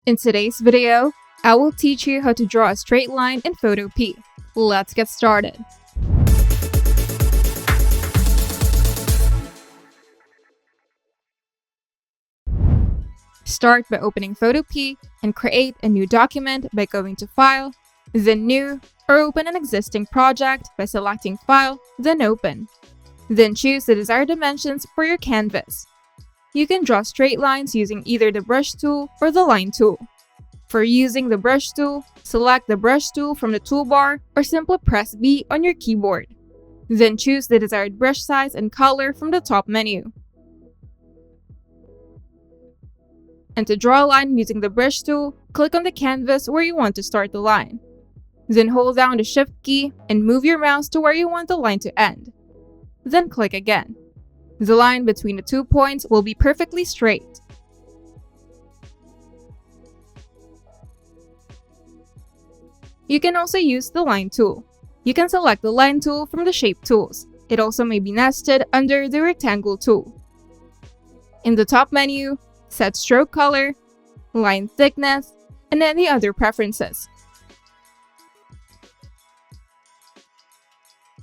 In today's video, I will teach you how to draw a straight line in Photopea. Let's get started. Start by opening Photopea and create a new document by going to File, then New, or open an existing project by selecting File, then Open. Then choose the desired dimensions for your canvas. You can draw straight lines using either the brush tool or the line tool. For using the brush tool, select the brush tool from the toolbar or simply press B on your keyboard. Then choose the desired brush size and color from the top menu. And to draw a line using the brush tool, click on the canvas where you want to start the line. Then hold down the Shift key and move your mouse to where you want the line to end. Then click again. The line between the 2 points will be perfectly straight. You can also use the line tool. You can select the line tool from the shape tools. It also may be nested under the rectangle tool. In the top menu, set stroke color, line thickness, and any other preferences.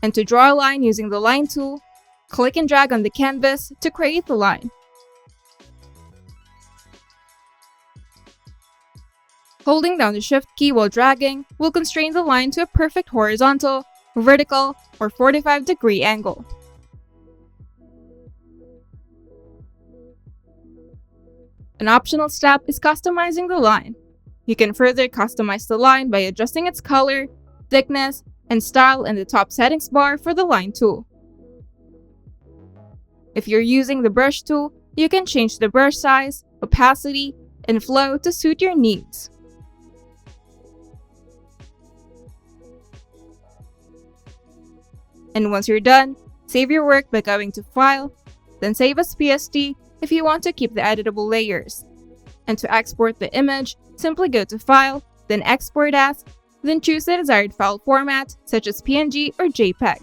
And to draw a line using the line tool, click and drag on the canvas to create the line. Holding down the Shift key while dragging will constrain the line to a perfect horizontal, vertical, or 45-degree angle. An optional step is customizing the line. You can further customize the line by adjusting its color, thickness, and style in the top settings bar for the line tool. If you're using the brush tool, you can change the brush size, opacity, and flow to suit your needs. And once you're done, save your work by going to File, then save as PSD if you want to keep the editable layers. And to export the image, simply go to File, then Export As, then choose the desired file format such as PNG or JPEG.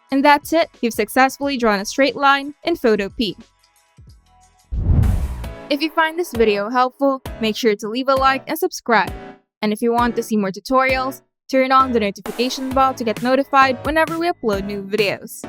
And that's it, you've successfully drawn a straight line in Photopea. If you find this video helpful, make sure to leave a like and subscribe. And if you want to see more tutorials, turn on the notification bell to get notified whenever we upload new videos.